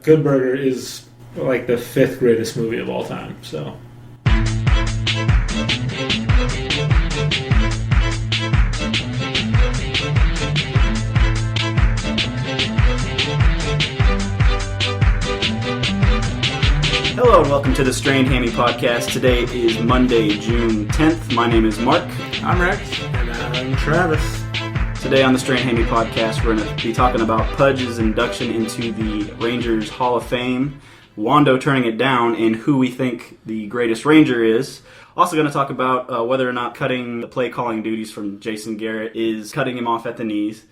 Good Burger is like the 5th greatest movie of all time, so. Hello and welcome to the Strained Hammy Podcast. Today is Monday, June 10th. My name is Mark. I'm Rex. And I'm Travis. Today on the Strained Hammy Podcast, we're going to be talking about Pudge's induction into the Rangers Hall of Fame, Wando turning it down, and who we think the greatest Ranger is. Also going to talk about whether or not cutting the play-calling duties from Jason Garrett is cutting him off at the knees,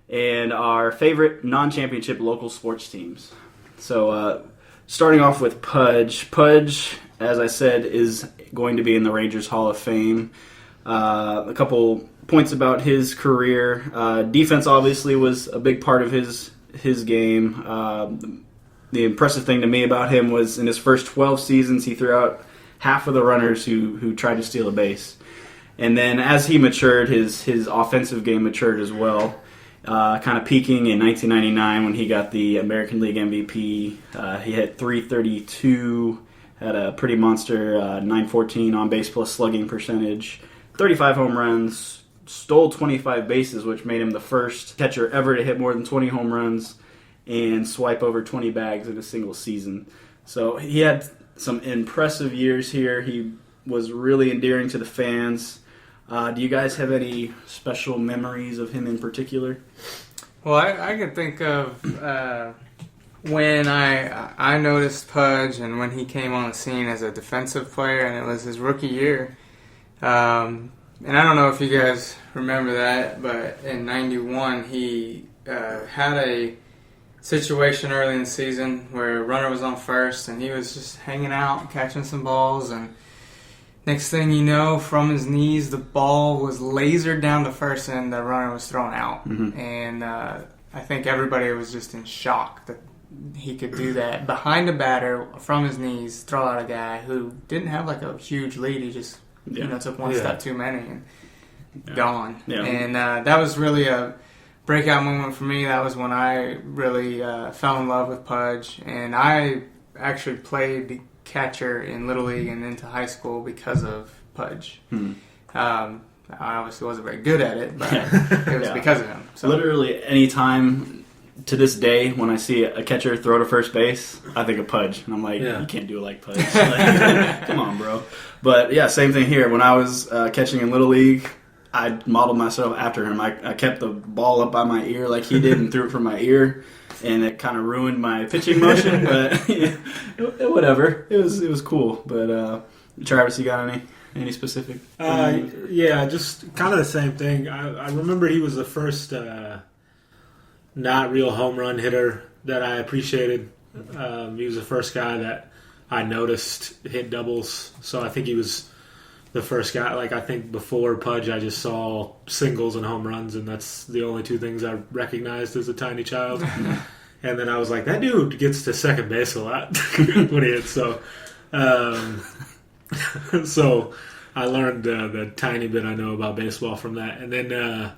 and our favorite non-championship local sports teams. So, starting off with Pudge. Pudge, as I said, is going to be in the Rangers Hall of Fame. A couple points about his career. Defense obviously was a big part of his game. The impressive thing to me about him was in his first 12 seasons, he threw out half of the runners who tried to steal a base. And then as he matured, his offensive game matured as well. Kind of peaking in 1999 when he got the American League MVP. He hit .332, had a pretty monster 914 on-base plus slugging percentage, 35 home runs, stole 25 bases, which made him the first catcher ever to hit more than 20 home runs and swipe over 20 bags in a single season. So he had some impressive years here. He was really endearing to the fans. Do you guys have any special memories of him in particular? Well, I could think of when I noticed Pudge and when he came on the scene as a defensive player, and it was his rookie year. And I don't know if you guys remember that, but in 91 he had a situation early in the season where a runner was on first and he was just hanging out, catching some balls, and next thing you know, from his knees, the ball was lasered down to first and the runner was thrown out. Mm-hmm. And I think everybody was just in shock that he could do that. Behind a batter, from his knees, throw out a guy who didn't have like a huge lead. He just took one step too many and gone. Yeah. And that was really a breakout moment for me. That was when I really fell in love with Pudge. And I actually played catcher in Little League and into high school because of Pudge. I obviously wasn't very good at it, but it was because of him. So. Literally any time to this day when I see a catcher throw to first base, I think of Pudge. And I'm like, you can't do it like Pudge. Like, come on, bro. But yeah, same thing here. When I was catching in Little League, I modeled myself after him. I kept the ball up by my ear like he did and threw it from my ear. And it kind of ruined my pitching motion, but whatever. It was cool. But Travis, you got any specific? Yeah, just kind of the same thing. I remember he was the first not real home run hitter that I appreciated. He was the first guy that I noticed hit doubles. So I think he was the first guy. Like, I think before Pudge, I just saw singles and home runs, and that's the only two things I recognized as a tiny child. And then I was like, that dude gets to second base a lot when he hits. So, so I learned the tiny bit I know about baseball from that. And then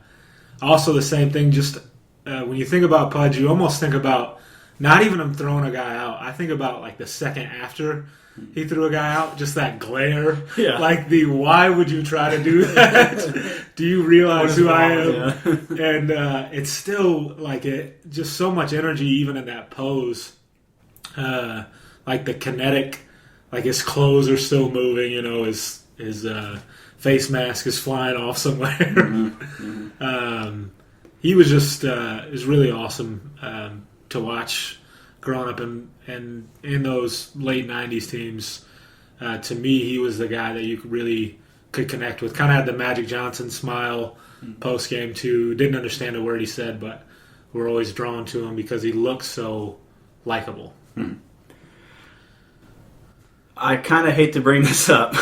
also the same thing, just when you think about Pudge, you almost think about not even him throwing a guy out. I think about like the second after he threw a guy out, just that glare. Yeah. Like why would you try to do that? Do you realize who I am? Yeah. And it's still like just so much energy even in that pose. Like the kinetic, like his clothes are still moving, his face mask is flying off somewhere. Mm-hmm. Mm-hmm. He was just is really awesome to watch growing up in those late 90s teams. To me, he was the guy that you really could connect with. Kind of had the Magic Johnson smile post-game, too. Didn't understand a word he said, but we're always drawn to him because he looks so likable. I kind of hate to bring this up,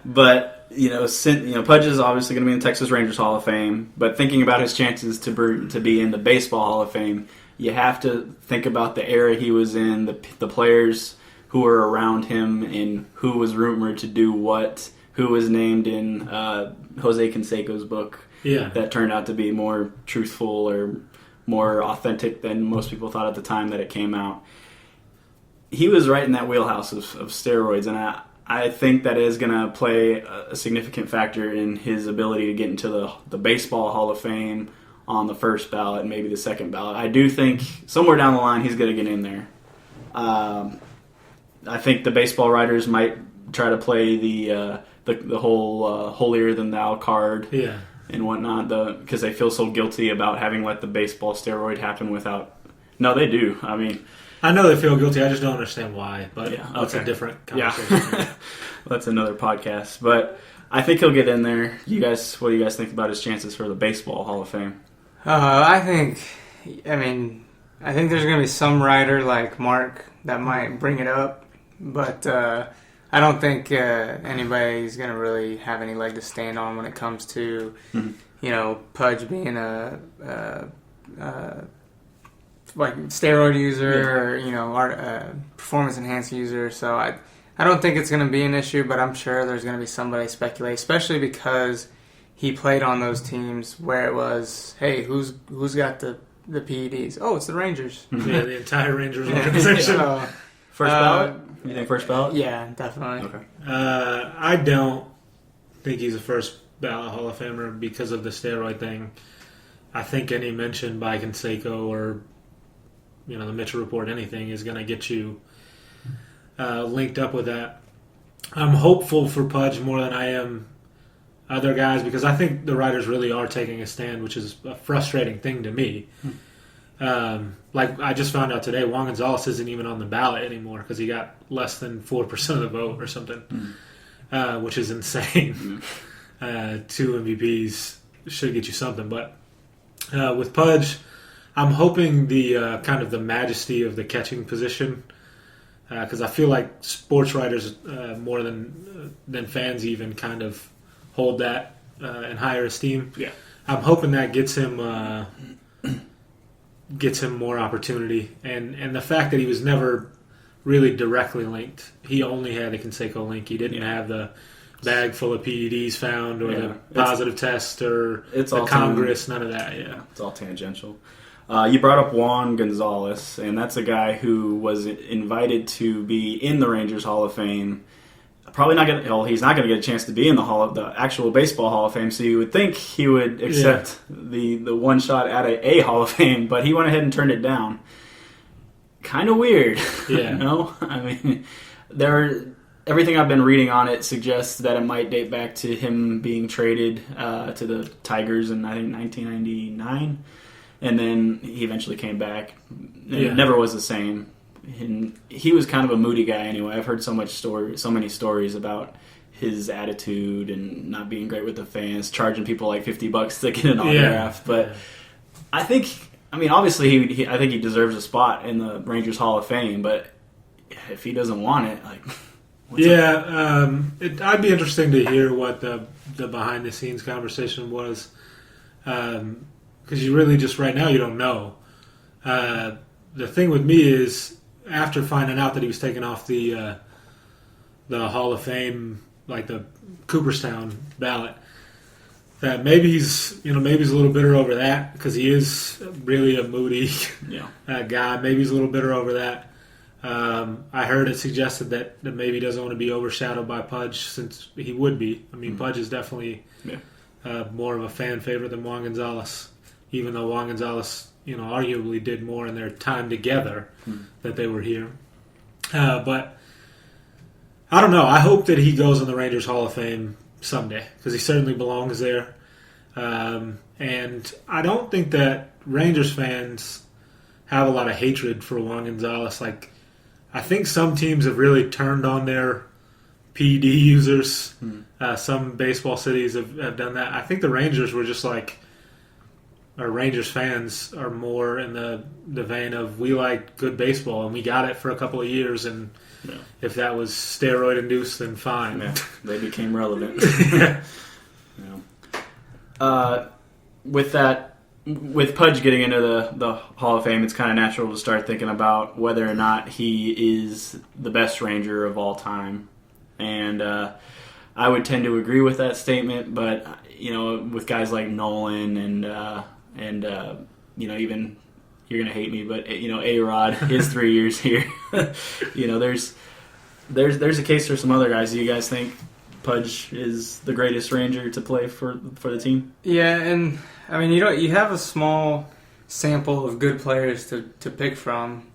but Pudge is obviously going to be in the Texas Rangers Hall of Fame. But thinking about his chances to be in the Baseball Hall of Fame, you have to think about the era he was in, the players who were around him, and who was rumored to do what, who was named in Jose Canseco's book that turned out to be more truthful or more authentic than most people thought at the time that it came out. He was right in that wheelhouse of steroids, and I think that is going to play a significant factor in his ability to get into the Baseball Hall of Fame on the first ballot and maybe the second ballot. I do think somewhere down the line he's going to get in there. I think the baseball writers might try to play the whole holier than thou card and whatnot, because they feel so guilty about having let the baseball steroid happen without. No, they do. I mean, I know they feel guilty. I just don't understand why. But that's a different conversation. Yeah, that's another podcast. But I think he'll get in there. What do you guys think about his chances for the Baseball Hall of Fame? I think there's going to be some writer like Mark that might bring it up, but I don't think anybody's going to really have any leg to stand on when it comes to, Pudge being a steroid user or performance enhancing user. So I don't think it's going to be an issue, but I'm sure there's going to be somebody speculate, especially because he played on those teams where it was, hey, who's got the PEDs? Oh, it's the Rangers. Yeah, the entire Rangers organization. First ballot? You think first ballot? Yeah, definitely. Okay. I don't think he's a first ballot Hall of Famer because of the steroid thing. I think any mention by Canseco or the Mitchell Report, anything is going to get you linked up with that. I'm hopeful for Pudge more than I am other guys because I think the writers really are taking a stand, which is a frustrating thing to me. Like I just found out today, Juan Gonzalez isn't even on the ballot anymore because he got less than 4% of the vote or something, which is insane. 2 MVPs should get you something, but with Pudge, I'm hoping the kind of the majesty of the catching position, because I feel like sports writers more than fans even kind of hold that in higher esteem. Yeah, I'm hoping that gets him more opportunity, and the fact that he was never really directly linked. He only had the Canseco link. He didn't have the bag full of PEDs found or the positive test or the Congress. None of that. Yeah, it's all tangential. You brought up Juan Gonzalez, and that's a guy who was invited to be in the Rangers Hall of Fame. Probably not going to. He's not going to get a chance to be in the actual Baseball Hall of Fame. So you would think he would accept the one shot at a Hall of Fame, but he went ahead and turned it down. Kind of weird. Yeah. I mean, everything I've been reading on it suggests that it might date back to him being traded to the Tigers in I think 1999. And then he eventually came back. It never was the same. And he was kind of a moody guy anyway. I've heard so many stories about his attitude and not being great with the fans, charging people like $50 to get an autograph. But I think, obviously, I think he deserves a spot in the Rangers Hall of Fame. But if he doesn't want it, I'd be interesting to hear what the behind the scenes conversation was. Because you really just right now you don't know. The thing with me is after finding out that he was taken off the Hall of Fame, like the Cooperstown ballot, that maybe he's a little bitter over that because he is really a moody guy. Maybe he's a little bitter over that. I heard it suggested that maybe he doesn't want to be overshadowed by Pudge since he would be. Pudge is definitely more of a fan favorite than Juan Gonzalez. Even though Juan Gonzalez, arguably did more in their time together that they were here. But I don't know. I hope that he goes in the Rangers Hall of Fame someday because he certainly belongs there. And I don't think that Rangers fans have a lot of hatred for Juan Gonzalez. Like, I think some teams have really turned on their PED users. Some baseball cities have done that. I think the Rangers were just like, our Rangers fans are more in the vein of we like good baseball and we got it for a couple of years, and if that was steroid induced, then fine. They became relevant. With Pudge getting into the Hall of Fame, it's kind of natural to start thinking about whether or not he is the best Ranger of all time, and I would tend to agree with that statement. But with guys like Nolan and even you're gonna hate me, but A-Rod, his 3 years here. There's a case for some other guys. Do you guys think Pudge is the greatest Ranger to play for the team? Yeah, and I mean you have a small sample of good players to pick from.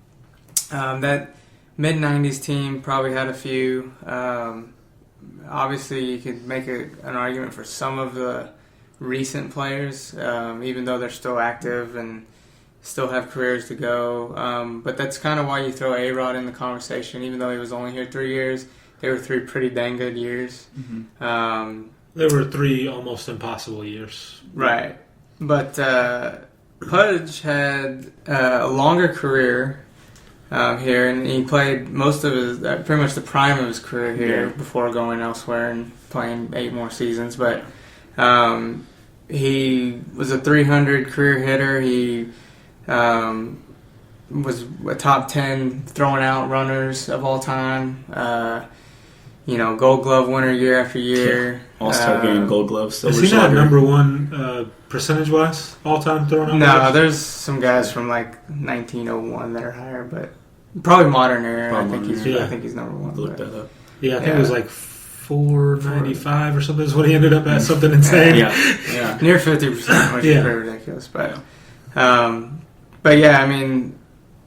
That mid-90s team probably had a few. Obviously, you could make an argument for some of the recent players, even though they're still active and still have careers to go. But that's kind of why you throw A-Rod in the conversation, even though he was only here 3 years. They were 3 pretty dang good years. Mm-hmm. There were 3 almost impossible years. Right. But Pudge had a longer career here, and he played most of his, pretty much the prime of his career here before going elsewhere and playing 8 more seasons. But he was a 300 career hitter. He was a top 10 throwing out runners of all time. Gold Glove winner year after year. All-Star game, Gold Glove. Is he not number 1 percentage-wise all-time throwing out? No, there's some guys from like 1901 that are higher, but probably modern era. I think he's number 1. Look that up. Yeah, I think it was like 495 or something is what he ended up at. Something insane. Yeah. Near 50%, which is very ridiculous. But yeah, I mean,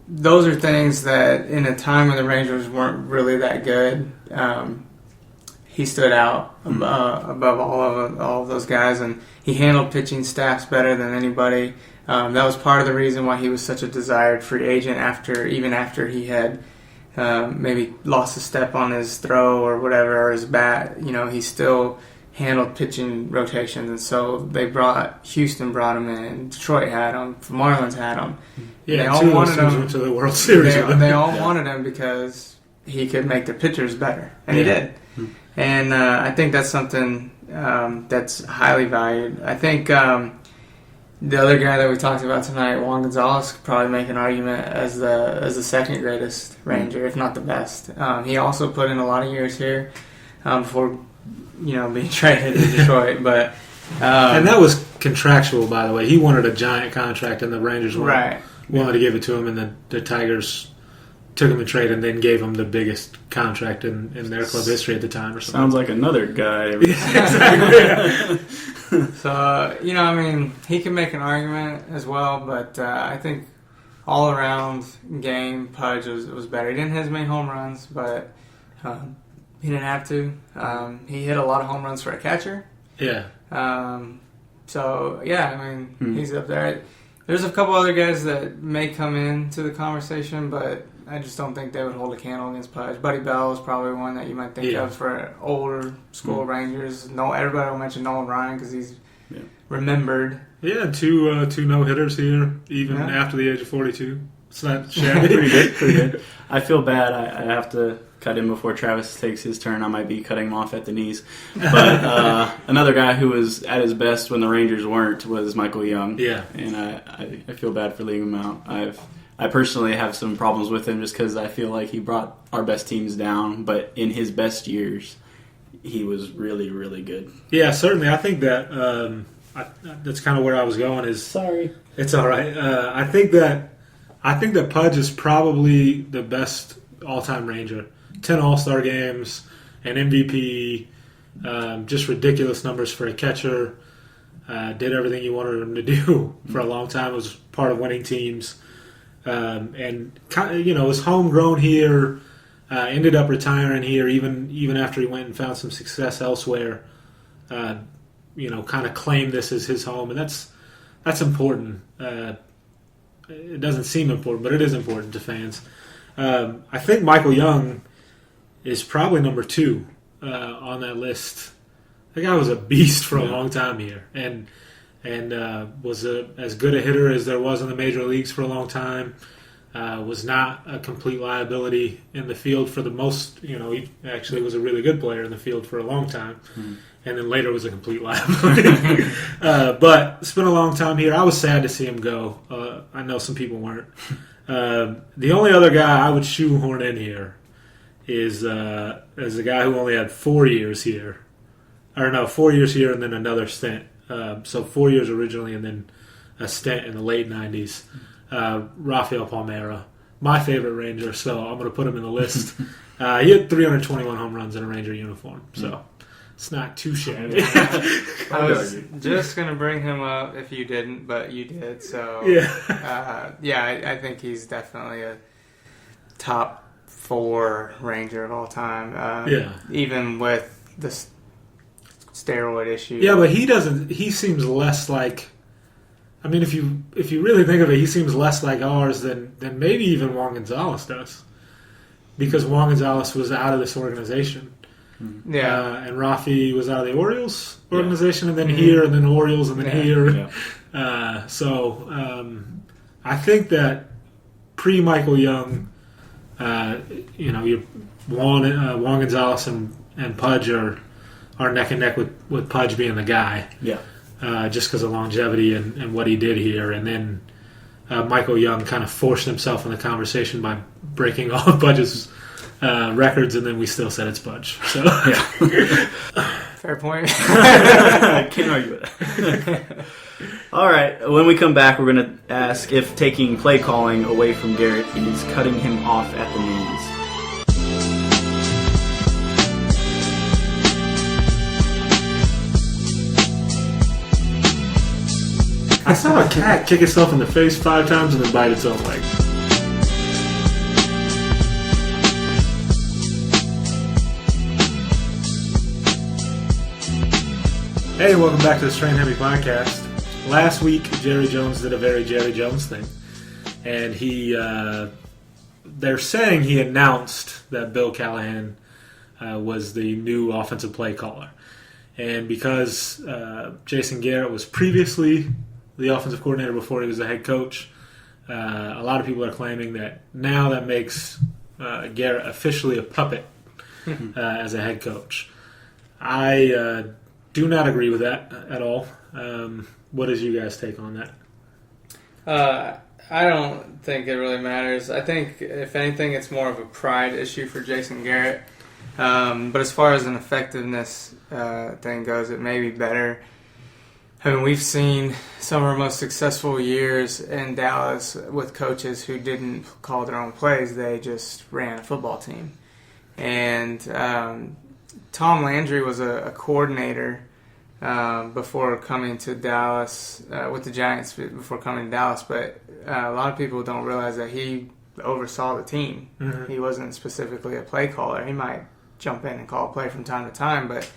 those are things that in a time when the Rangers weren't really that good, he stood out above all of those guys, and he handled pitching staffs better than anybody. That was part of the reason why he was such a desired free agent even after he had maybe lost a step on his throw or whatever, or his bat. He still handled pitching rotations, and so Houston brought him in, Detroit had him, Marlins had him. Yeah, they all wanted him. Went to the World Series. They all wanted him because he could make the pitchers better, and he did. And I think that's something that's highly valued. I think the other guy that we talked about tonight, Juan Gonzalez, could probably make an argument as the second greatest Ranger, if not the best. He also put in a lot of years here before being traded to Detroit, but and that was contractual, by the way. He wanted a giant contract, and the Rangers wanted to give it to him, and the Tigers took him in trade and then gave him the biggest contract in their club history at the time or something. Sounds like another guy. Exactly. So, I mean, he can make an argument as well, but I think all around game, Pudge was better. He didn't hit as many home runs, but he didn't have to. He hit a lot of home runs for a catcher. Yeah. So, yeah, I mean, he's up there. There's a couple other guys that may come into the conversation, but I just don't think they would hold a candle against Pudge. Buddy Bell is probably one that you might think of for older school Rangers. Everybody will mention Nolan Ryan because he's remembered. Yeah, two no-hitters here, even after the age of 42. It's not shabby. Pretty good. I feel bad. I have to cut him before Travis takes his turn. I might be cutting him off at the knees. But another guy who was at his best when the Rangers weren't was Michael Young. Yeah. And I feel bad for leaving him out. I personally have some problems with him just because I feel like he brought our best teams down. But in his best years, he was really, really good. Yeah, certainly. I think that that's kind of where I was going. Sorry. It's all right. I think that Pudge is probably the best all-time Ranger. 10 All-Star games, an MVP, just ridiculous numbers for a catcher. Did everything you wanted him to do for a long time. Was part of winning teams, and was homegrown here. Ended up retiring here, even after he went and found some success elsewhere. Kind of claimed this as his home, and that's important. It doesn't seem important, but it is important to fans. I think Michael Young is probably number 2 on that list. The guy was a beast for a long time here, and was as good a hitter as there was in the major leagues for a long time. Was not a complete liability in the field for the most. He actually was a really good player in the field for a long time, and then later was a complete liability. But spent a long time here. I was sad to see him go. I know some people weren't. The only other guy I would shoehorn in here is a guy who only had 4 years here. 4 years here and then another stint. So 4 years originally and then a stint in the late 90s. Rafael Palmeira, my favorite Ranger, so I'm going to put him in the list. He had 321 home runs in a Ranger uniform, so it's not too shabby. I was just going to bring him up if you didn't, but you did. So I think he's definitely a top 4 Ranger of all time. Even with the steroid issue. Yeah, but he seems less like. I mean, if you really think of it, he seems less like ours than maybe even Juan Gonzalez does, because Juan Gonzalez was out of this organization, and Rafi was out of the Orioles organization, and then here, and then Orioles, and then here. Yeah. I think that pre-Michael Young, Juan Gonzalez and Pudge are neck and neck with Pudge being the guy. Yeah. Just because of longevity and what he did here. And then Michael Young kind of forced himself in the conversation by breaking all of Pudge's records, and then we still said it's Pudge. So, fair point. I can't argue with that. All right, when we come back, we're going to ask if taking play calling away from Garrett is cutting him off at the knees. I saw a cat kick itself in the face 5 times and then bite its own leg. Hey, welcome back to the Strained Hammy Podcast. Last week, Jerry Jones did a very Jerry Jones thing. And they're saying he announced that Bill Callahan was the new offensive play caller. And because Jason Garrett was previously the offensive coordinator before he was the head coach, a lot of people are claiming that now that makes Garrett officially a puppet as a head coach. I do not agree with that at all. What is you guys' take on that? I don't think it really matters. I think, if anything, it's more of a pride issue for Jason Garrett. But as far as an effectiveness thing goes, it may be better. I mean, we've seen some of our most successful years in Dallas with coaches who didn't call their own plays. They just ran a football team. And Tom Landry was a coordinator before coming to Dallas, with the Giants before coming to Dallas. But a lot of people don't realize that he oversaw the team. Mm-hmm. He wasn't specifically a play caller. He might jump in and call a play from time to time, but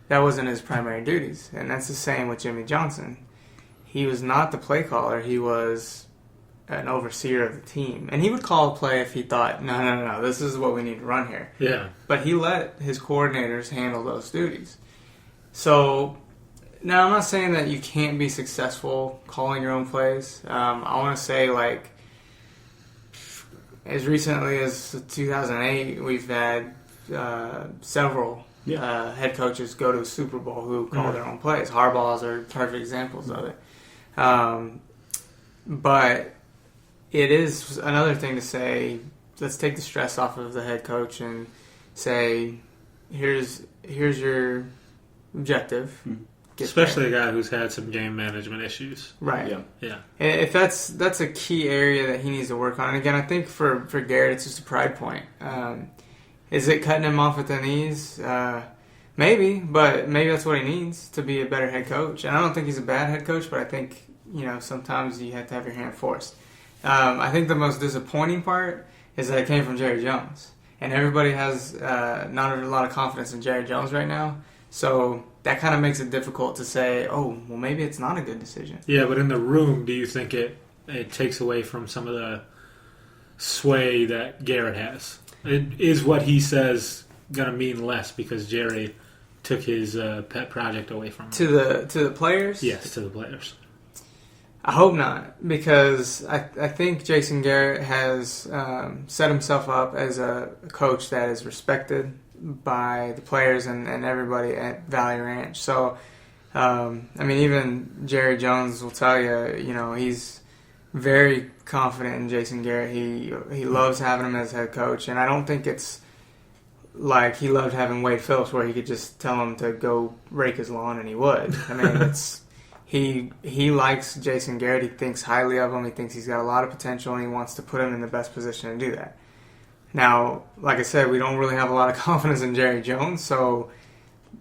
that wasn't his primary duties. And that's the same with Jimmy Johnson. He was not the play caller. He was an overseer of the team. And he would call a play if he thought, no, this is what we need to run here. Yeah. But he let his coordinators handle those duties. So, now I'm not saying that you can't be successful calling your own plays. I want to say, like, as recently as 2008, we've had several head coaches go to the Super Bowl who call their own plays. Harbaugh's are perfect examples of it. But it is another thing to say, let's take the stress off of the head coach and say, here's your objective. Especially a guy who's had some game management issues. Right. Yeah. If that's a key area that he needs to work on. And again, I think for Garrett, it's just a pride point. Is it cutting him off at the knees? Maybe, but maybe that's what he needs to be a better head coach. And I don't think he's a bad head coach, but I think, sometimes you have to have your hand forced. I think the most disappointing part is that it came from Jerry Jones. And everybody has not a lot of confidence in Jerry Jones right now. So that kind of makes it difficult to say, maybe it's not a good decision. Yeah, but in the room, do you think it takes away from some of the sway that Garrett has? Is what he says going to mean less because Jerry took his pet project away from him? To the players? Yes, to the players. I hope not, because I think Jason Garrett has set himself up as a coach that is respected by the players and everybody at Valley Ranch. So, even Jerry Jones will tell you, he's very confident in Jason Garrett. He loves having him as head coach, and I don't think it's like he loved having Wade Phillips where he could just tell him to go rake his lawn and he would. he likes Jason Garrett. He thinks highly of him. He thinks he's got a lot of potential, and he wants to put him in the best position to do that. Now, like I said, we don't really have a lot of confidence in Jerry Jones, so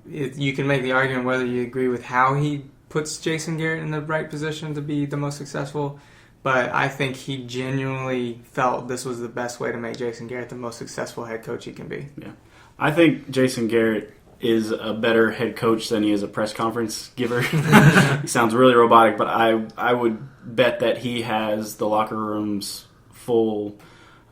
you can make the argument whether you agree with how he puts Jason Garrett in the right position to be the most successful, but I think he genuinely felt this was the best way to make Jason Garrett the most successful head coach he can be. Yeah, I think Jason Garrett is a better head coach than he is a press conference giver. He sounds really robotic, but I would bet that he has the locker room's full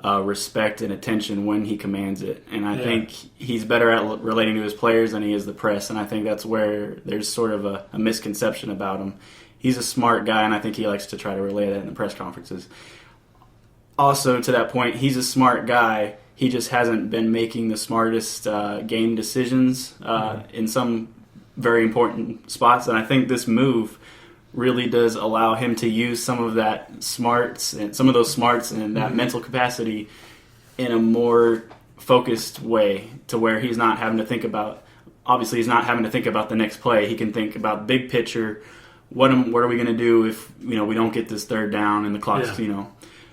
respect and attention when he commands it. And I think he's better at relating to his players than he is the press, and I think that's where there's sort of a misconception about him. He's a smart guy, and I think he likes to try to relay that in the press conferences. Also, to that point, he's a smart guy. He just hasn't been making the smartest game decisions in some very important spots. And I think this move really does allow him to use some of that smarts and some of those smarts and that mental capacity in a more focused way, to where he's not having to think about. Obviously, he's not having to think about the next play. He can think about the big picture. What are we going to do if we don't get this third down and the clock's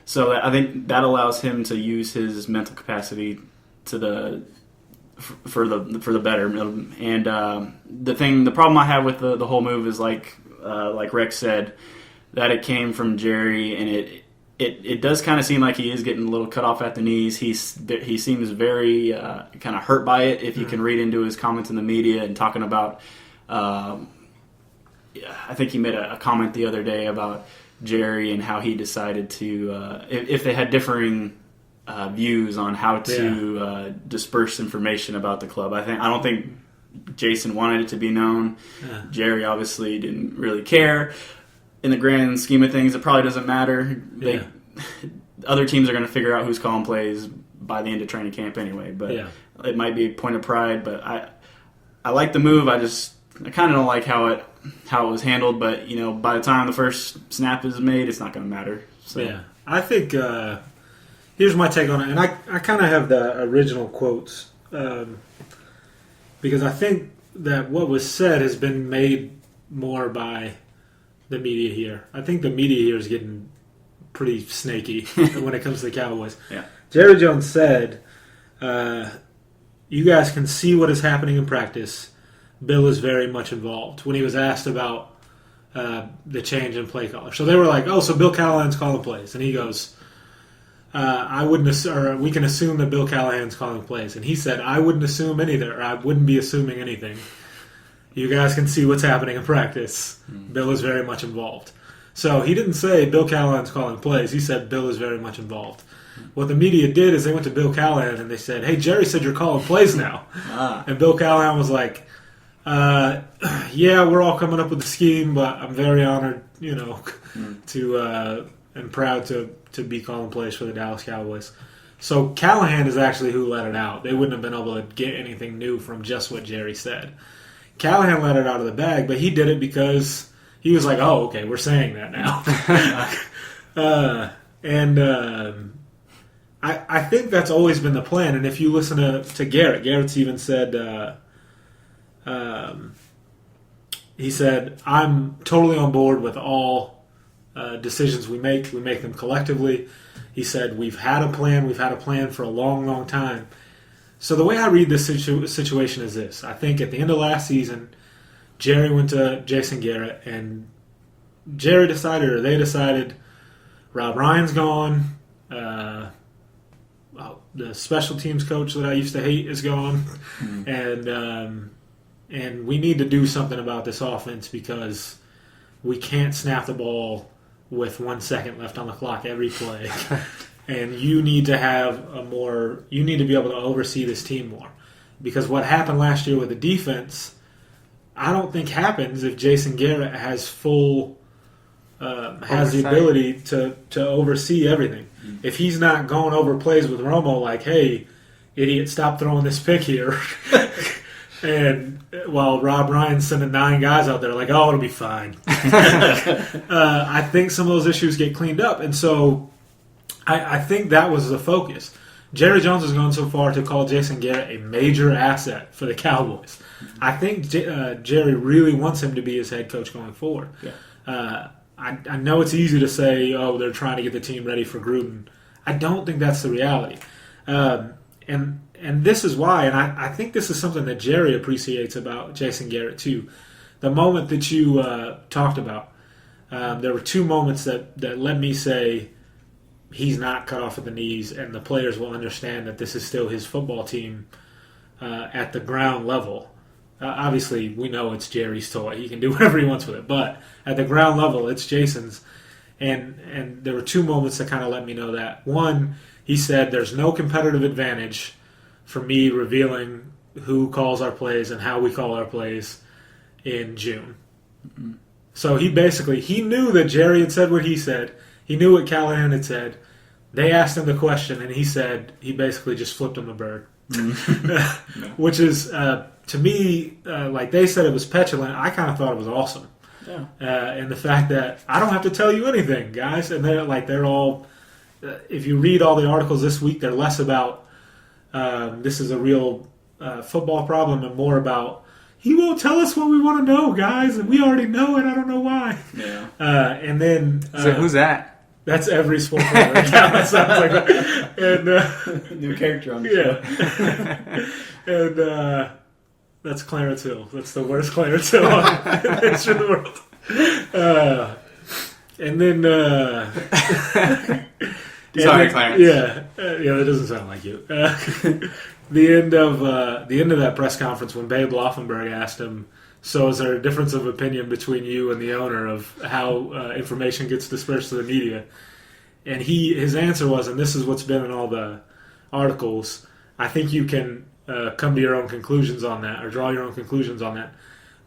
So I think that allows him to use his mental capacity for the better. And the problem I have with the whole move is like Rex said, that it came from Jerry, and it does kind of seem like he is getting a little cut off at the knees. He seems very kind of hurt by it, if you can read into his comments in the media and talking about. I think he made a comment the other day about Jerry and how he decided to, if they had differing views on how to disperse information about the club. I don't think Jason wanted it to be known. Jerry obviously didn't really care. In the grand scheme of things, it probably doesn't matter. Other teams are going to figure out who's calling plays by the end of training camp anyway. But it might be a point of pride. But I like the move. I kind of don't like how it was handled, but by the time the first snap is made, it's not going to matter. So. Yeah, I think here's my take on it, and I kind of have the original quotes because I think that what was said has been made more by the media here. I think the media here is getting pretty snaky when it comes to the Cowboys. Yeah. Jerry Jones said, "You guys can see what is happening in practice. Bill is very much involved," when he was asked about the change in play caller. So they were like, "Oh, so Bill Callahan's calling plays," and he goes, we can assume that Bill Callahan's calling plays," and he said, "I wouldn't assume anything, or I wouldn't be assuming anything. You guys can see what's happening in practice. Bill is very much involved." So he didn't say Bill Callahan's calling plays. He said Bill is very much involved. What the media did is they went to Bill Callahan and they said, "Hey, Jerry said you're calling plays now," and Bill Callahan was like, "Yeah, we're all coming up with the scheme, but I'm very honored, to and proud to be calling plays for the Dallas Cowboys." So Callahan is actually who let it out. They wouldn't have been able to get anything new from just what Jerry said. Callahan let it out of the bag, but he did it because he was like, "Oh, okay, we're saying that now." I think that's always been the plan. And if you listen to Garrett, Garrett's even said, he said, "I'm totally on board with all decisions we make. We make them collectively." He said, we've had a plan for a long, long time. So the way I read this situation is this. I think at the end of last season, Jerry went to Jason Garrett, and they decided Rob Ryan's gone, the special teams coach that I used to hate is gone, and we need to do something about this offense because we can't snap the ball with 1 second left on the clock every play. And you need to you need to be able to oversee this team more. Because what happened last year with the defense, I don't think happens if Jason Garrett has has the ability to oversee everything. If he's not going over plays with Romo like, "Hey, idiot, stop throwing this pick here." And while Rob Ryan's sending 9 guys out there like, "Oh, it'll be fine." I think some of those issues get cleaned up. And so I think that was the focus. Jerry Jones has gone so far to call Jason Garrett a major asset for the Cowboys. I think Jerry really wants him to be his head coach going forward. Yeah. I know it's easy to say, oh, they're trying to get the team ready for Gruden. I don't think that's the reality. And this is why, and I think this is something that Jerry appreciates about Jason Garrett too. The moment that you talked about, there were two moments that let me say he's not cut off at the knees, and the players will understand that this is still his football team at the ground level. Obviously, we know it's Jerry's toy. He can do whatever he wants with it. But at the ground level, it's Jason's. And there were two moments that kind of let me know that. One, he said there's no competitive advantage for me revealing who calls our plays and how we call our plays in June. Mm-hmm. So he knew that Jerry had said what he said. He knew what Callahan had said. They asked him the question, and he basically just flipped him a bird. Mm-hmm. Which is, to me, like they said it was petulant. I kind of thought it was awesome. Yeah. And the fact that I don't have to tell you anything, guys. And they're all, if you read all the articles this week, they're less about this is a real football problem and more about he won't tell us what we want to know, guys, and we already know it. I don't know why. Yeah. And then so who's that? That's every sports writer account that sounds like that. And new character on the show. And that's Clarence Hill. That's the worst Clarence Hill in the history of the world. And then sorry, Clarence. Yeah, that doesn't sound like you. The end of that press conference when Babe Laufenberg asked him, so is there a difference of opinion between you and the owner of how information gets dispersed to the media? And his answer was, and this is what's been in all the articles, I think you can come to your own conclusions on that or draw your own conclusions on that.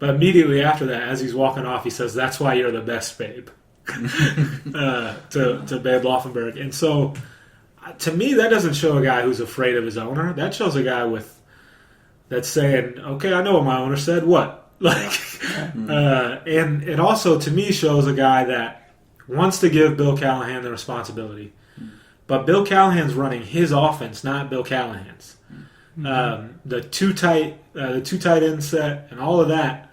But immediately after that, as he's walking off, he says, that's why you're the best, Babe, to Babe Laufenberg. And so, to me, that doesn't show a guy who's afraid of his owner. That shows a guy that's saying, okay, I know what my owner said. What? And it also, to me, shows a guy that wants to give Bill Callahan the responsibility. But Bill Callahan's running his offense, not Bill Callahan's. The two tight end set and all of that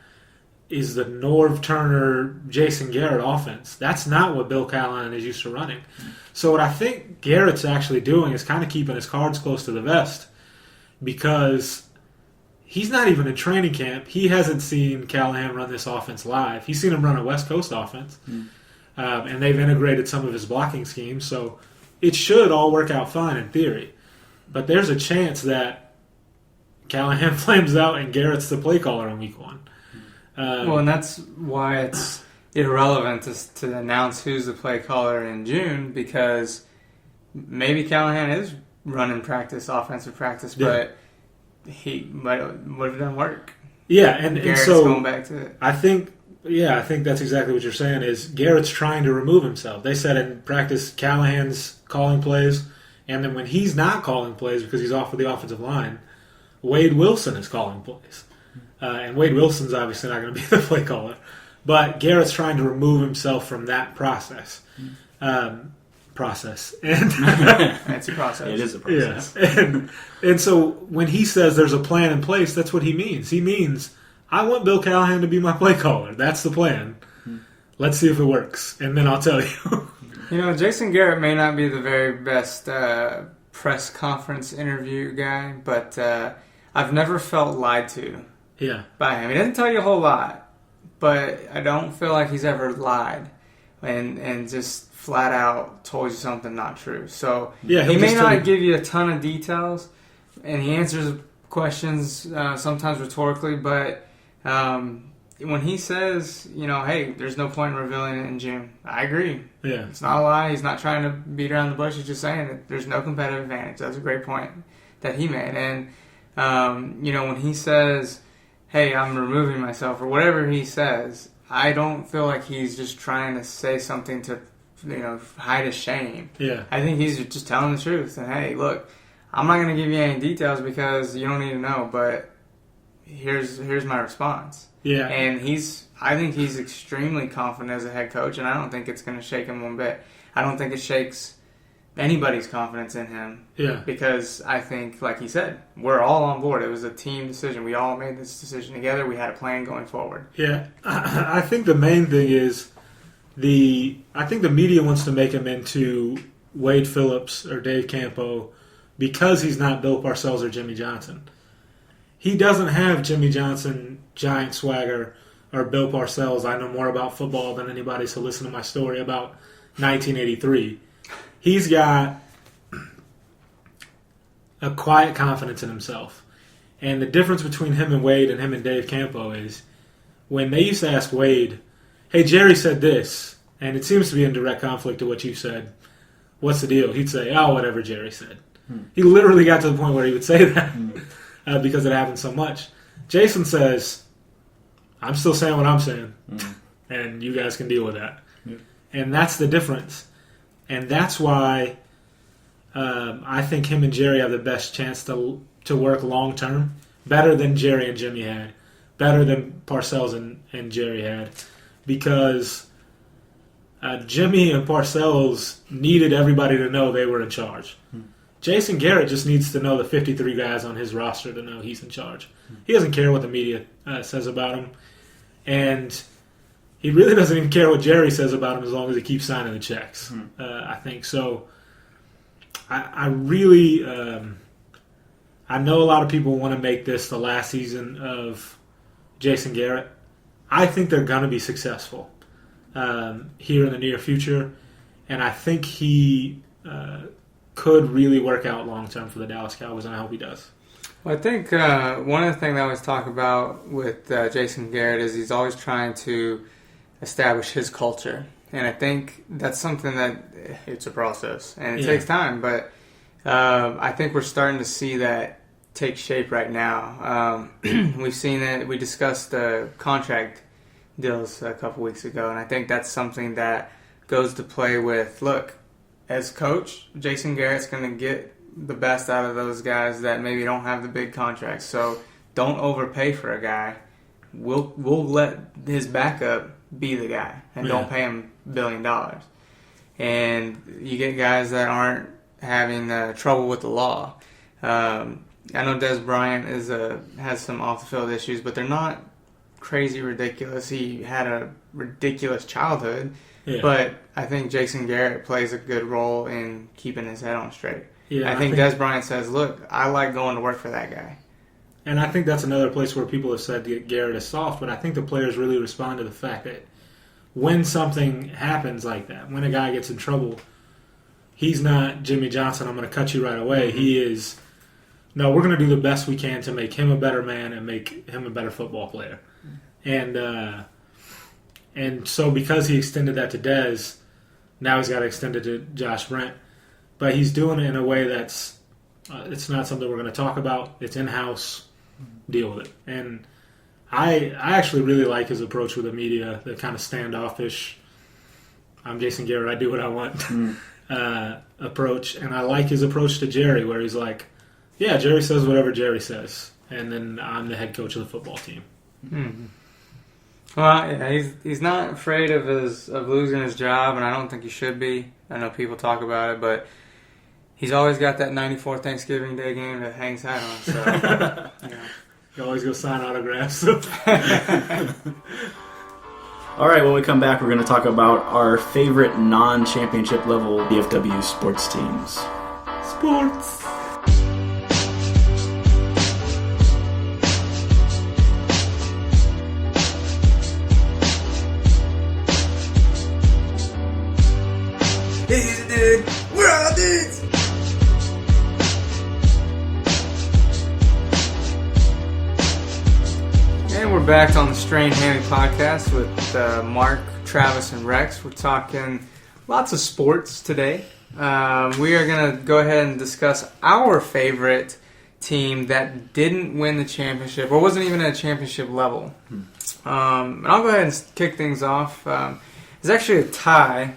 is the Norv Turner, Jason Garrett offense. That's not what Bill Callahan is used to running. So what I think Garrett's actually doing is kind of keeping his cards close to the vest because he's not even in training camp. He hasn't seen Callahan run this offense live. He's seen him run a West Coast offense. And they've integrated some of his blocking schemes. So it should all work out fine in theory. But there's a chance that Callahan flames out and Garrett's the play caller on week one. Well, and that's why it's irrelevant to announce who's the play caller in June because maybe Callahan is running offensive practice, but he would have done work. Yeah, and so going back to it. I think that's exactly what you're saying is Garrett's trying to remove himself. They said in practice Callahan's calling plays, and then when he's not calling plays because he's off of the offensive line, Wade Wilson is calling plays. And Wade Wilson's obviously not going to be the play caller. But Garrett's trying to remove himself from that process. And it's a process. It is a process. Yeah. And so when he says there's a plan in place, that's what he means. He means, I want Bill Callahan to be my play caller. That's the plan. Let's see if it works. And then I'll tell you. Jason Garrett may not be the very best press conference interview guy, but I've never felt lied to by him. He doesn't tell you a whole lot. But I don't feel like he's ever lied and just flat out told you something not true. So he may not give you a ton of details, and he answers questions sometimes rhetorically, but when he says, hey, there's no point in revealing it in June, I agree. Yeah. It's not a lie. He's not trying to beat around the bush. He's just saying that there's no competitive advantage. That's a great point that he made. And, when he says, hey, I'm removing myself, or whatever he says, I don't feel like he's just trying to say something to, hide his shame. Yeah. I think he's just telling the truth. And, hey, look, I'm not going to give you any details because you don't need to know, but here's my response. Yeah. And I think he's extremely confident as a head coach, and I don't think it's going to shake him one bit. I don't think it shakes anybody's confidence in him. Yeah. Because I think, like he said, we're all on board. It was a team decision. We all made this decision together. We had a plan going forward. Yeah. I think the main thing is I think the media wants to make him into Wade Phillips or Dave Campo because he's not Bill Parcells or Jimmy Johnson. He doesn't have Jimmy Johnson, giant swagger, or Bill Parcells. I know more about football than anybody, so listen to my story about 1983. He's got a quiet confidence in himself. And the difference between him and Wade and him and Dave Campo is when they used to ask Wade, hey, Jerry said this, and it seems to be in direct conflict to what you said. What's the deal? He'd say, oh, whatever Jerry said. He literally got to the point where he would say that because it happened so much. Jason says, I'm still saying what I'm saying, and you guys can deal with that. Yeah. And that's the difference. And that's why I think him and Jerry have the best chance to work long term, better than Jerry and Jimmy had, better than Parcells and Jerry had, because Jimmy and Parcells needed everybody to know they were in charge. Jason Garrett just needs to know the 53 guys on his roster to know he's in charge. He doesn't care what the media says about him, and he really doesn't even care what Jerry says about him as long as he keeps signing the checks. I think so. I really I know a lot of people want to make this the last season of Jason Garrett. I think they're going to be successful here in the near future, and I think he could really work out long term for the Dallas Cowboys, and I hope he does. Well, I think one of the things I always talk about with Jason Garrett is he's always trying to establish his culture, and I think that's something that it's a process and it takes time, but I think we're starting to see that take shape right now. We've seen it. We discussed contract deals a couple weeks ago, and I think that's something that goes to play with, look, as coach, Jason Garrett's going to get the best out of those guys that maybe don't have the big contracts. So don't overpay for a guy. We'll let his backup be the guy, and don't pay him $1 billion. And you get guys that aren't having trouble with the law. I know Des Bryant has some off-the-field issues, but they're not crazy ridiculous. He had a ridiculous childhood, but I think Jason Garrett plays a good role in keeping his head on straight. Yeah, I think Des Bryant says, look, I like going to work for that guy. And I think that's another place where people have said Garrett is soft, but I think the players really respond to the fact that when something happens like that, when a guy gets in trouble, he's not Jimmy Johnson, I'm going to cut you right away. Mm-hmm. He is, no, we're going to do the best we can to make him a better man and make him a better football player. And so because he extended that to Dez, now he's got to extend it to Josh Brent. But he's doing it in a way that's it's not something we're going to talk about. It's in-house. Deal with it. And I actually really like his approach with the media, the kind of standoffish, I'm Jason Garrett, I do what I want approach. And I like his approach to Jerry, where he's like, yeah, Jerry says whatever Jerry says, and then I'm the head coach of the football team. Mm-hmm. Well, yeah, he's not afraid of losing his job, and I don't think he should be. I know people talk about it, but he's always got that 94 Thanksgiving Day game that hangs hat on. So, yeah. You always go sign autographs. All right, when we come back, we're going to talk about our favorite non-championship level DFW sports teams. Sports. He's a dude. We're all dudes. And we're back on the Strained Hammy Podcast with Mark, Travis, and Rex. We're talking lots of sports today. We are going to go ahead and discuss our favorite team that didn't win the championship, or wasn't even at a championship level. And I'll go ahead and kick things off. It's actually a tie.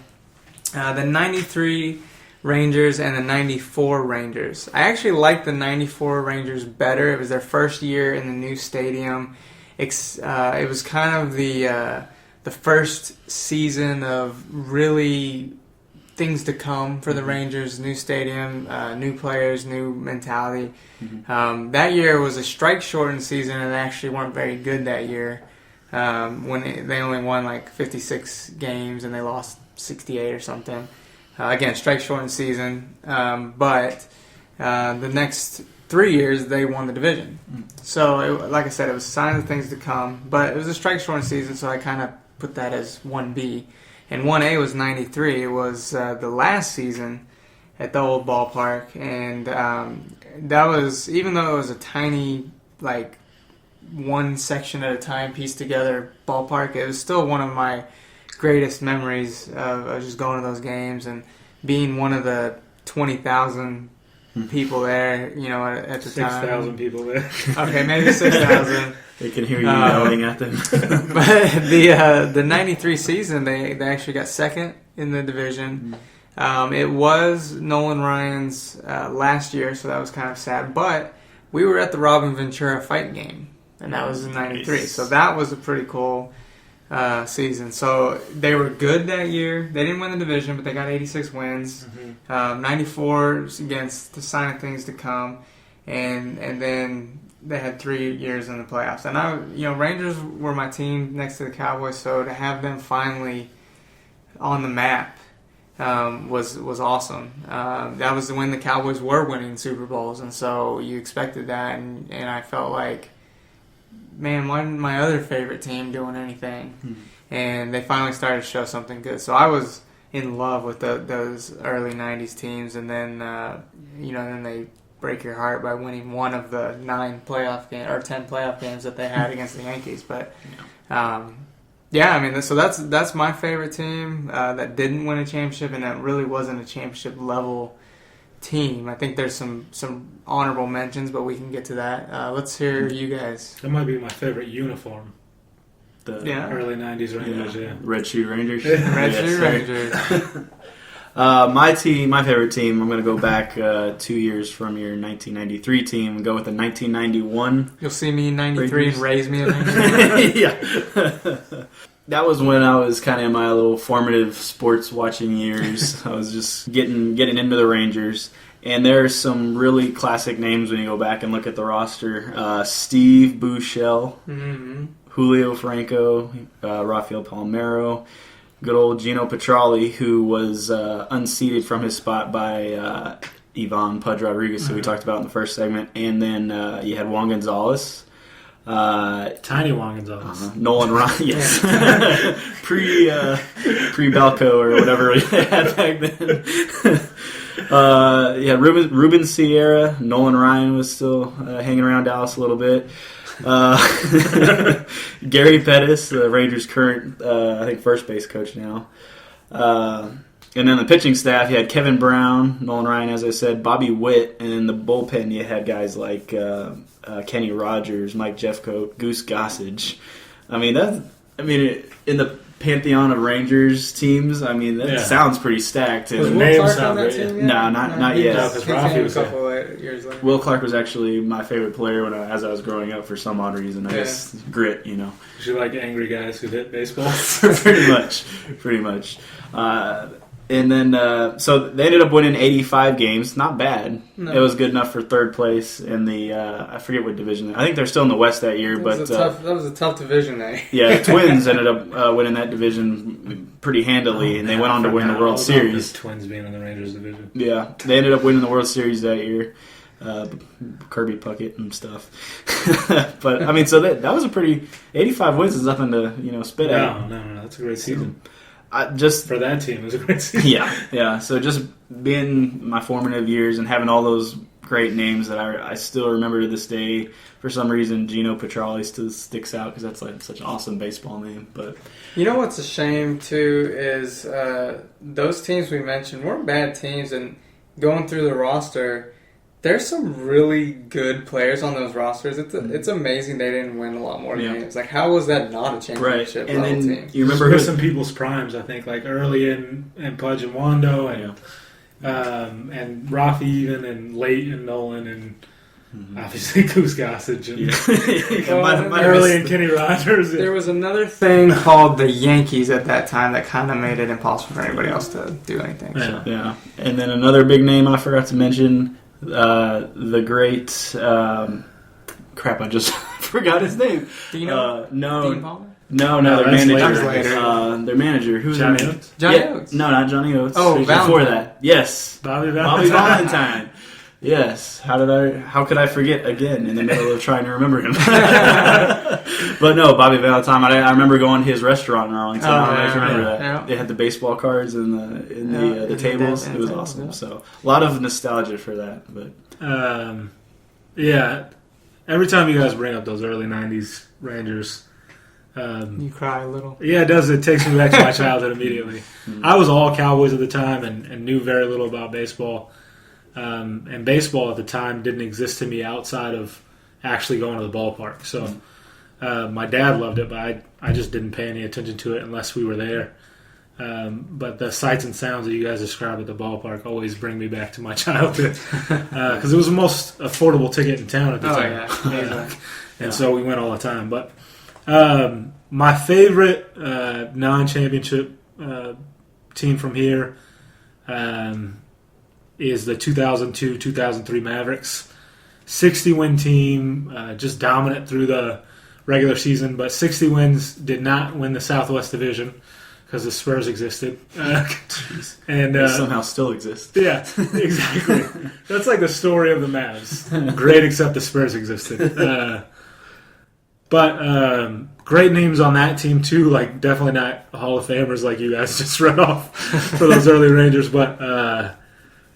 The 93 Rangers and the 94 Rangers. I actually like the 94 Rangers better. It was their first year in the new stadium. It was kind of the first season of really things to come for the Rangers, new stadium, new players, new mentality. That year was a strike-shortened season, and they actually weren't very good that year. When they only won like 56 games and they lost 68 or something. Again, strike-shortened season, but the next 3 years they won the division. So, like I said, it was a sign of things to come, but it was a strike-shortened season, so I kind of put that as 1B. And 1A was 93. It was the last season at the old ballpark, and that was, even though it was a tiny, like, one section at a time pieced together ballpark, it was still one of my greatest memories of just going to those games and being one of the 20,000 people there, you know, at the time. 6,000 people there. Okay, maybe 6,000. They can hear you yelling at them. But the 93 season, they actually got second in the division. It was Nolan Ryan's last year, so that was kind of sad. But we were at the Robin Ventura fight game, and that was in 93. Nice. So that was a pretty cool season. So they were good that year. They didn't win the division, but they got 86 wins. 94 against the sign of things to come, and then they had 3 years in the playoffs. And Rangers were my team next to the Cowboys, so to have them finally on the map was awesome. That was when the Cowboys were winning Super Bowls, and so you expected that, and I felt like, man, why isn't my other favorite team doing anything? And they finally started to show something good. So I was in love with those early 90s teams, and then then they break your heart by winning one of the 9 playoff games or 10 playoff games that they had against the Yankees. But so that's my favorite team that didn't win a championship, and that really wasn't a championship level team. I think there's some honorable mentions, but we can get to that. Let's hear you guys. That might be my favorite uniform. The early 90s Rangers, Red Shoe Rangers. Red Shoe Rangers. My favorite team, I'm going to go back 2 years from your 1993 team and go with the 1991. You'll see me in 93 Rangers. And raise me in 93. Yeah. That was when I was kind of in my little formative sports watching years. I was just getting into the Rangers. And there's some really classic names when you go back and look at the roster. Steve Buechele, Julio Franco, Rafael Palmeiro, good old Gino Petralli, who was unseated from his spot by Ivan Pudge Rodriguez, who we talked about in the first segment. And then you had Juan Gonzalez. Tiny Juan Gonzalez. Nolan Ryan, yes. Pre-Balco or whatever they had back then. Ruben Sierra. Nolan Ryan was still hanging around Dallas a little bit. Gary Pettis, the Rangers' current, I think, first base coach now. And then the pitching staff, you had Kevin Brown, Nolan Ryan, as I said, Bobby Witt, and in the bullpen you had guys like Kenny Rogers, Mike Jeffcoat, Goose Gossage. In the pantheon of Rangers teams, that sounds pretty stacked. Was Will Clark on that team yet? No, not yet. A couple years later. Will Clark was actually my favorite player as I was growing up for some odd reason. I guess grit, Did you like angry guys who hit baseball? Pretty much. And then, so they ended up winning 85 games. Not bad. No. It was good enough for third place in the, I forget what division. I think they're still in the West that year. That was a tough division, eh? Yeah, the Twins ended up winning that division pretty handily, and they went on to win the World Series. The Twins being in the Rangers division. Yeah, they ended up winning the World Series that year. Kirby Puckett and stuff. But, so that was a pretty... 85 wins is nothing to, spit at. No, that's a great season. Just for that team, it was a great season. Yeah. So just being my formative years and having all those great names that I still remember to this day. For some reason, Gino Petralli still sticks out because that's like such an awesome baseball name. But you know what's a shame too is those teams we mentioned weren't bad teams, and going through the roster, there's some really good players on those rosters. It's amazing they didn't win a lot more games. Like, how was that not a championship level team? You remember some people's primes, I think, like early in Pudge and Wando and Rafi even, and late in Nolan, and obviously Goose Gossage and Well, early and Kenny Rogers. There was another thing called the Yankees at that time that kind of made it impossible for anybody else to do anything. So. Yeah. And then another big name I forgot to mention, the great... crap, I just forgot his name. Dino? No. Dean Palmer? No, No, their that's manager. later. Their manager. Who's Johnny their manager? Oates? Johnny Yeah. Oates? No, not Johnny Oates. Oh, Before Valentine. that. Yes. Bobby Bobby Valentine. Valentine. Yes. How could I forget again in the middle of trying to remember him? But no, Bobby Valentine. I remember going to his restaurant in Arlington. I don't know if you remember that. Yeah. They had the baseball cards and the tables. It was awesome. Yeah. So a lot of nostalgia for that. But Yeah. Every time you guys bring up those early 90s Rangers, You cry a little. yeah, it does. It takes me back to my childhood immediately. I was all Cowboys at the time and knew very little about baseball. And baseball at the time didn't exist to me outside of actually going to the ballpark. So my dad loved it, but I just didn't pay any attention to it unless we were there. But the sights and sounds that you guys describe at the ballpark always bring me back to my childhood. Because it was the most affordable ticket in town at the time. Yeah. And so we went all the time. But my favorite non-championship team from here is the 2002-2003 Mavericks. 60-win team, just dominant through the regular season, but 60 wins, did not win the Southwest Division because the Spurs existed. And they somehow still exist. Yeah, exactly. That's like the story of the Mavs. Great, except the Spurs existed. But great names on that team too. Like definitely not Hall of Famers like you guys just read off for those early Rangers, but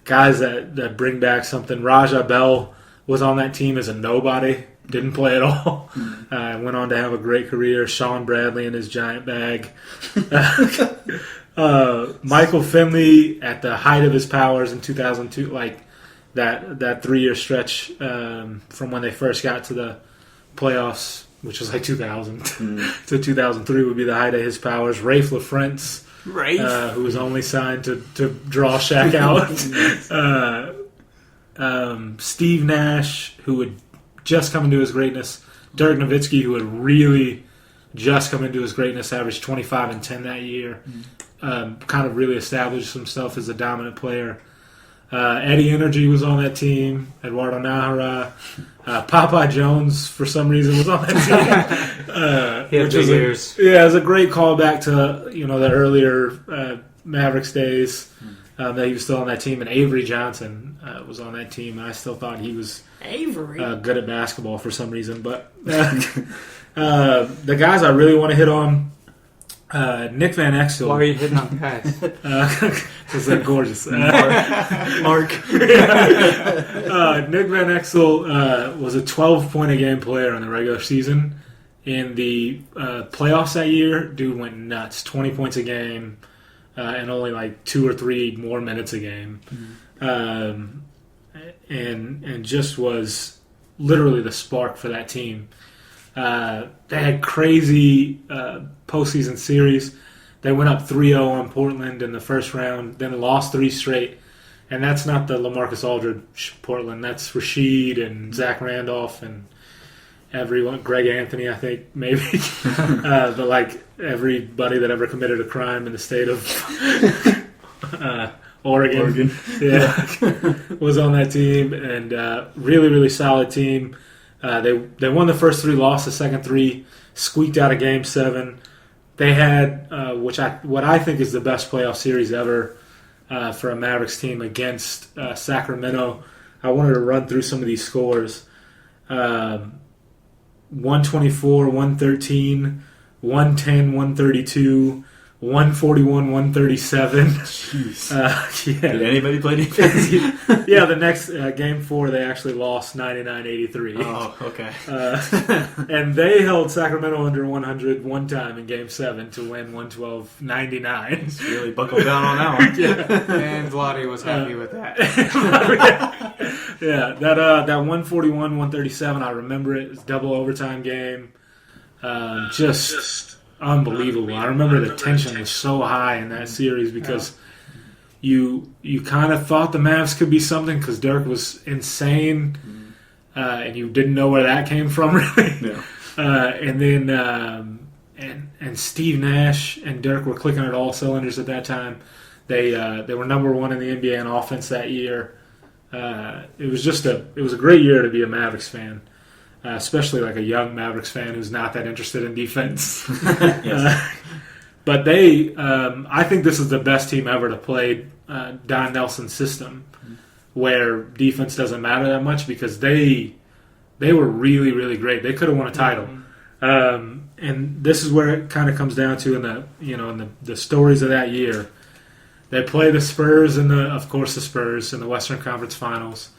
guys that bring back something. Raja Bell was on that team as a nobody. Didn't play at all. Went on to have a great career. Sean Bradley in his giant bag. Michael Finley at the height of his powers in 2002, like that 3-year stretch from when they first got to the playoffs, which was like 2000 to 2003 would be the height of his powers. Rafe LaFrentz, who was only signed to draw Shaq out. Steve Nash, who would just come into his greatness. Dirk Nowitzki, who had really just come into his greatness, averaged 25 and 10 that year. Kind of really established himself as a dominant player. Eddie Energy was on that team. Eduardo Nahara. Popeye Jones, for some reason, was on that team. He had which big was ears. it was a great callback to the earlier Mavericks days. That he was still on that team, and Avery Johnson was on that team, and I still thought he was good at basketball for some reason. But the guys I really want to hit on, Nick Van Exel. Why are you hitting on guys? Because they're gorgeous. Mark. Nick Van Exel was a 12-point-a-game player in the regular season. In the playoffs that year, dude went nuts. 20 points a game. And only like 2 or 3 more minutes a game, and just was literally the spark for that team. They had crazy postseason series. They went up 3-0 on Portland in the first round, then lost 3 straight. And that's not the LaMarcus Aldridge Portland. That's Rasheed and Zach Randolph and everyone, Greg Anthony, I think, maybe. But like everybody that ever committed a crime in the state of Oregon. Yeah, was on that team, and really, really solid team. They won the first 3, lost the second 3, squeaked out a Game 7. They had what I think is the best playoff series ever for a Mavericks team against Sacramento. I wanted to run through some of these scores. 124, 113, 110, 132, 141, 137. Jeez. Yeah. Did anybody play defense? Yeah, the next Game 4, they actually lost 99-83. Oh, okay. And they held Sacramento under 100 one time in Game 7 to win 112-99. Really buckled down on that one. Yeah. And Vlade was happy with that. Yeah, that 141-137, I remember it. It was a double overtime game. Just unbelievable. I remember the tension was so high in that series because you kind of thought the Mavs could be something because Dirk was insane. and you didn't know where that came from, really. Yeah. And then and Steve Nash and Dirk were clicking at all cylinders at that time. They were number one in the NBA in offense that year. It was a great year to be a Mavericks fan, especially like a young Mavericks fan who's not that interested in defense. Yes. But I think this is the best team ever to play Don Nelson's system, where defense doesn't matter that much, because they were really, really great. They could have won a title. And this is where it kind of comes down to in the stories of that year. They play the Spurs the Spurs in the Western Conference Finals.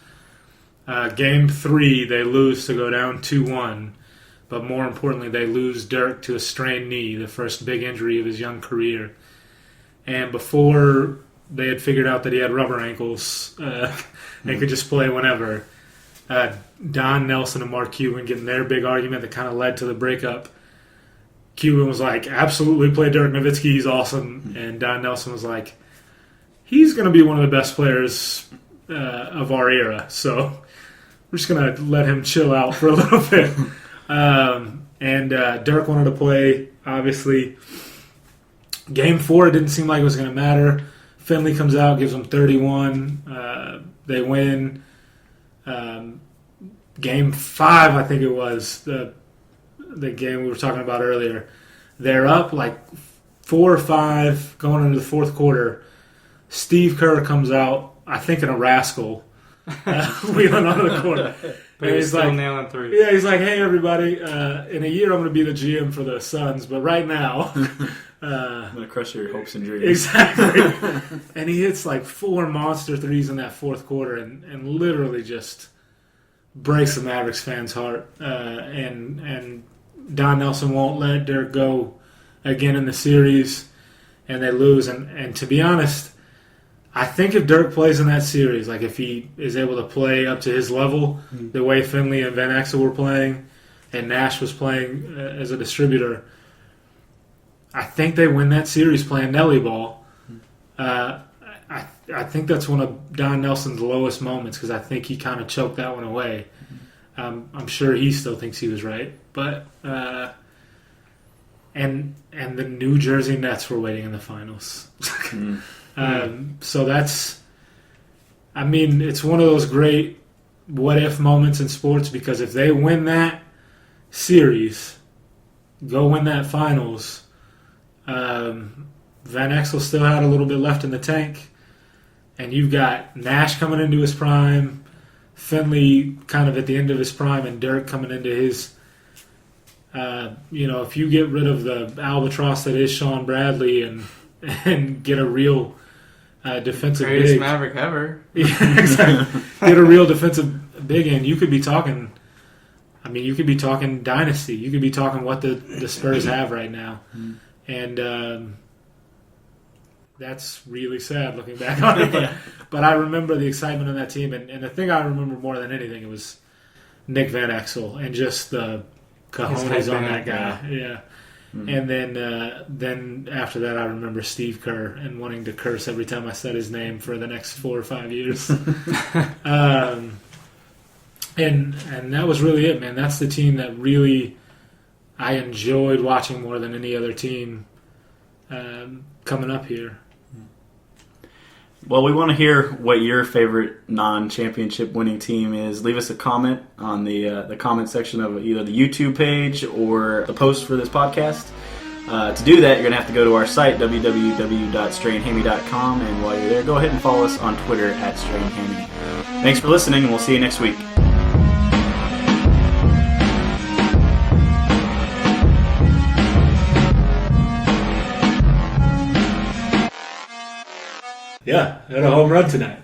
Game 3, they lose to go down 2-1. But more importantly, they lose Dirk to a strained knee, the first big injury of his young career. And before they had figured out that he had rubber ankles and could just play whenever, Don Nelson and Mark Cuban getting their big argument that kind of led to the breakup. Cuban was like, absolutely play Dirk Nowitzki, he's awesome. And Don Nelson was like, he's going to be one of the best players of our era, so we're just going to let him chill out for a little bit. And Dirk wanted to play, obviously. Game 4, it didn't seem like it was going to matter. Finley comes out, gives them 31. They win. Game 5, I think it was, the game we were talking about earlier. They're up like 4 or 5 going into the fourth quarter. Steve Kerr comes out, I think in a rascal, wheeling onto the court. But he's still like, nailing threes. Yeah, he's like, hey, everybody, in a year I'm going to be the GM for the Suns, but right now... I'm going to crush your hopes and dreams. Exactly. And he hits like 4 monster threes in that fourth quarter and literally just breaks the Mavericks fans' heart. And Don Nelson won't let Dirk go again in the series, and they lose. And to be honest, I think if Dirk plays in that series, like if he is able to play up to his level, the way Finley and Van Exel were playing, and Nash was playing as a distributor, I think they win that series playing Nelly ball. I think that's one of Don Nelson's lowest moments, because I think he kind of choked that one away. I'm sure he still thinks he was right, but and the New Jersey Nets were waiting in the finals. So that's, I mean, it's one of those great what-if moments in sports, because if they win that series, go win that finals, Van Exel still had a little bit left in the tank, and you've got Nash coming into his prime, Finley kind of at the end of his prime, and Dirk coming into his, if you get rid of the albatross that is Sean Bradley and get a real defensive greatest big. Maverick ever. Yeah, exactly. Get a real defensive big, and you could be talking. I mean, you could be talking dynasty. You could be talking what the Spurs have right now, and that's really sad looking back on it. But I remember the excitement of that team, and the thing I remember more than anything, it was Nick Van Exel and just the cojones on that guy. Yeah. And then after that, I remember Steve Kerr and wanting to curse every time I said his name for the next 4 or 5 years. And that was really it, man. That's the team that really I enjoyed watching more than any other team coming up here. Well, we want to hear what your favorite non-championship winning team is. Leave us a comment on the comment section of either the YouTube page or the post for this podcast. To do that, you're going to have to go to our site, www.strainedhammy.com, and while you're there, go ahead and follow us on Twitter @StrainedHammy. Thanks for listening, and we'll see you next week. Yeah, had a home run tonight.